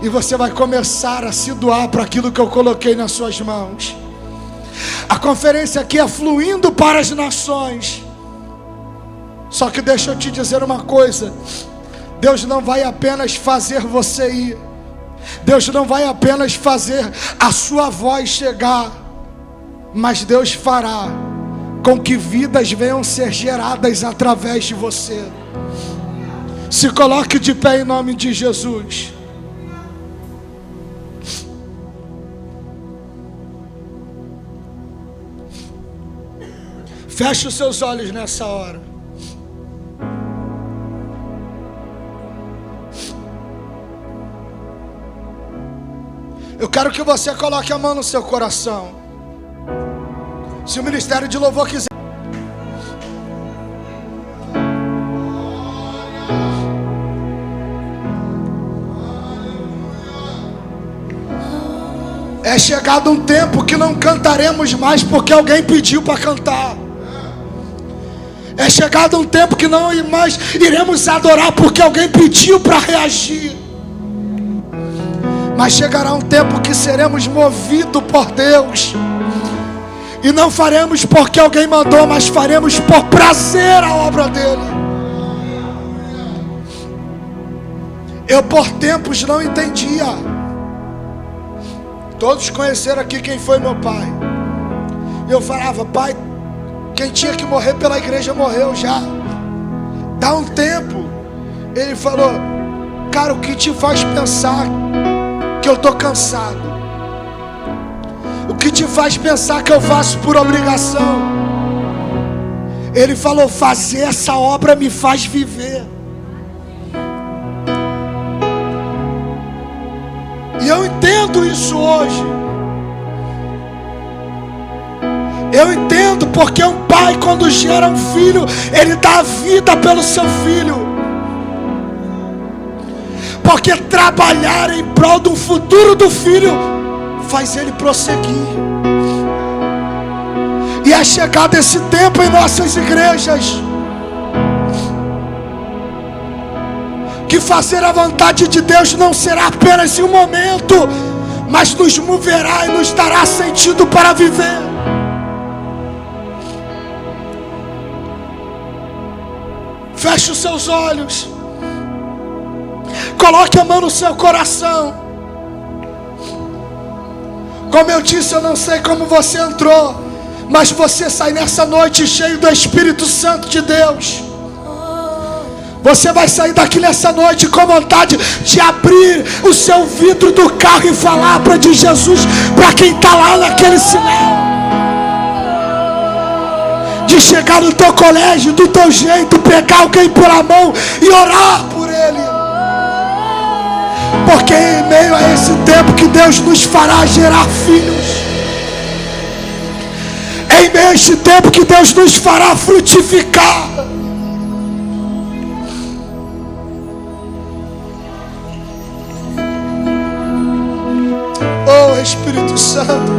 e você vai começar a se doar para aquilo que eu coloquei nas suas mãos. A conferência aqui é fluindo para as nações. Só que deixa eu te dizer uma coisa: Deus não vai apenas fazer você ir, Deus não vai apenas fazer a sua voz chegar, mas Deus fará com que vidas venham ser geradas através de você. Se coloque de pé em nome de Jesus. Feche os seus olhos nessa hora. Eu quero que você coloque a mão no seu coração. Se o ministério de louvor quiser. É chegado um tempo que não cantaremos mais porque alguém pediu para cantar. É chegado um tempo que não mais iremos adorar porque alguém pediu para reagir. Mas chegará um tempo que seremos movidos por Deus. E não faremos porque alguém mandou, mas faremos por prazer a obra dele. Eu por tempos não entendia. Todos conheceram aqui quem foi meu pai. Eu falava: pai, quem tinha que morrer pela igreja morreu já. Dá um tempo. Ele falou: cara, o que te faz pensar que eu estou cansado? O que te faz pensar que eu faço por obrigação? Ele falou: fazer essa obra me faz viver. E eu entendo isso hoje. Eu entendo porque um pai, quando gera um filho, ele dá a vida pelo seu filho. Porque trabalhar em prol do futuro do filho faz ele prosseguir. E é chegado esse tempo em nossas igrejas que fazer a vontade de Deus não será apenas em um momento, mas nos moverá e nos dará sentido para viver. Feche os seus olhos. Coloque a mão no seu coração. Como eu disse, eu não sei como você entrou, mas você sai nessa noite cheio do Espírito Santo de Deus. Você vai sair daqui nessa noite com vontade de abrir o seu vidro do carro e falar de Jesus para quem está lá naquele sinal. De chegar no teu colégio, do teu jeito, pegar alguém pela mão e orar por ele. Porque é em meio a esse tempo que Deus nos fará gerar filhos. É em meio a esse tempo que Deus nos fará frutificar. Oh Espírito Santo,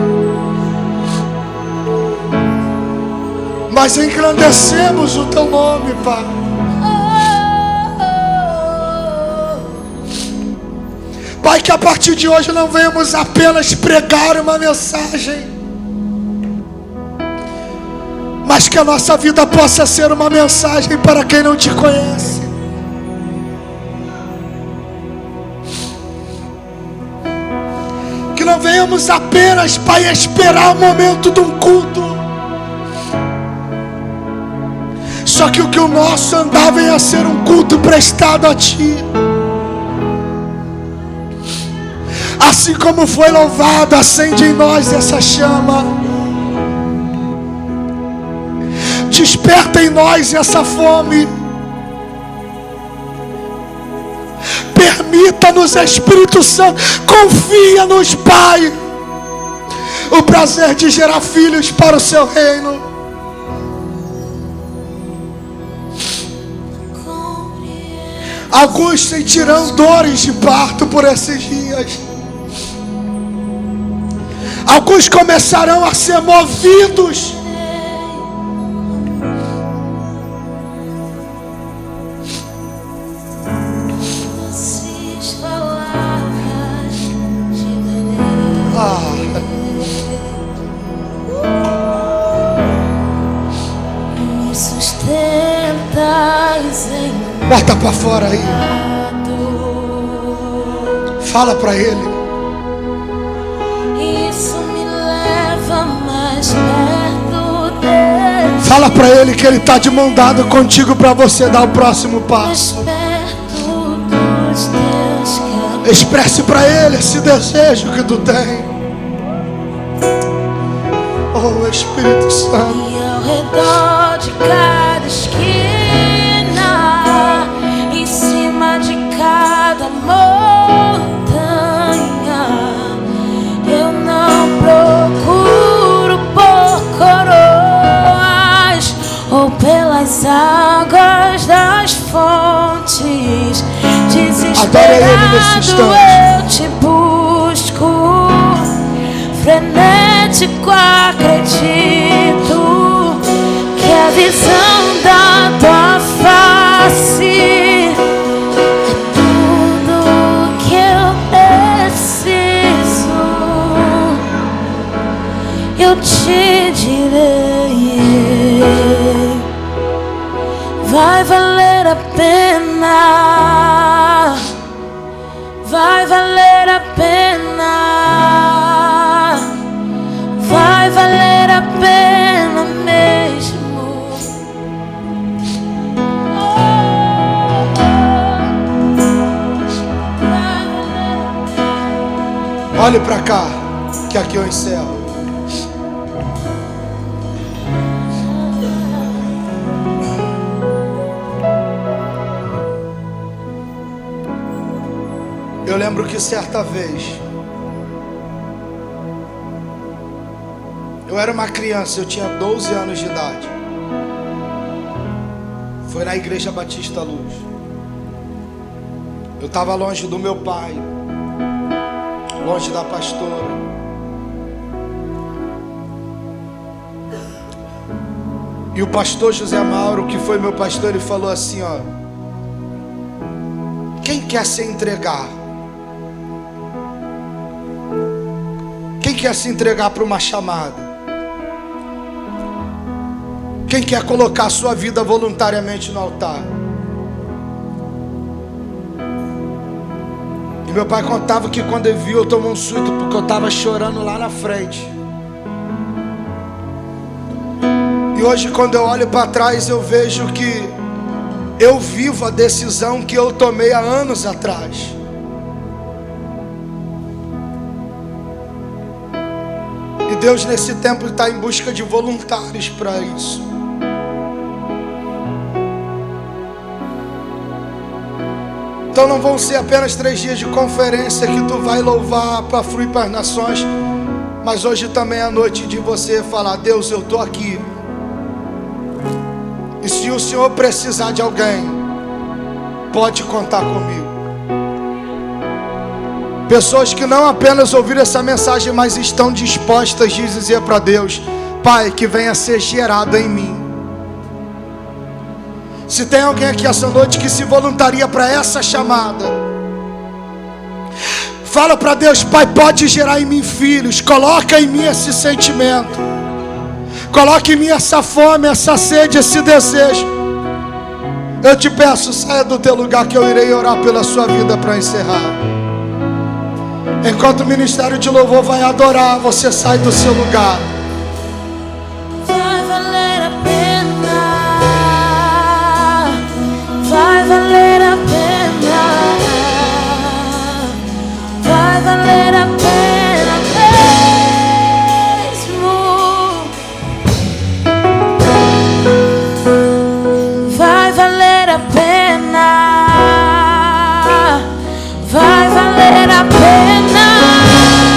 nós engrandecemos o teu nome, Pai. Pai, que a partir de hoje não venhamos apenas pregar uma mensagem, mas que a nossa vida possa ser uma mensagem para quem não te conhece. Que não venhamos apenas, Pai, esperar o momento de um culto, só que o nosso andar venha a ser um culto prestado a Ti. Assim como foi louvado, acende em nós essa chama. Desperta em nós essa fome. Permita-nos, Espírito Santo, confia-nos, Pai, o prazer de gerar filhos para o Seu reino. Alguns sentirão dores de parto por esses dias. Alguns começarão a ser movidos. Bota para fora aí. Fala para Ele. Isso me leva mais perto dele. Fala para Ele que Ele está de mão dada contigo para você dar o próximo passo. Expresse para Ele esse desejo que tu tem. Oh Espírito Santo. E ao redor de cada esquina, em cima de cada montanha, eu não procuro por coroas ou pelas águas das fontes. Adora Ele nesse Desesperado instante. eu te busco, eu te direi, vai valer a pena, vai valer a pena, vai valer a pena mesmo. Olhe para cá, que aqui eu encerro. Eu lembro que certa vez eu era uma criança, eu tinha 12 anos de idade. Foi na Igreja Batista Luz. Eu estava longe do meu pai, longe da pastora. E o pastor José Mauro, que foi meu pastor, ele falou assim, ó: quem quer se entregar? Quem quer se entregar para uma chamada? Quem quer colocar a sua vida voluntariamente no altar? E meu pai contava que quando ele viu, eu tomei um susto porque eu estava chorando lá na frente. E hoje, quando eu olho para trás, eu vejo que eu vivo a decisão que eu tomei há anos atrás. E Deus nesse tempo está em busca de voluntários para isso. Então não vão ser apenas 3 dias de conferência que tu vai louvar para fluir para as nações, mas hoje também é a noite de você falar: Deus, eu estou aqui. E se o Senhor precisar de alguém, pode contar comigo. Pessoas que não apenas ouviram essa mensagem, mas estão dispostas de dizer para Deus: Pai, que venha ser gerado em mim. Se tem alguém aqui essa noite que se voluntaria para essa chamada, fala para Deus: Pai, pode gerar em mim filhos. Coloca em mim esse sentimento, coloca em mim essa fome, essa sede, esse desejo. Eu te peço, saia do teu lugar que eu irei orar pela sua vida para encerrar. Enquanto o ministério de louvor vai adorar, você sai do seu lugar. Vai valer a pena, vai valer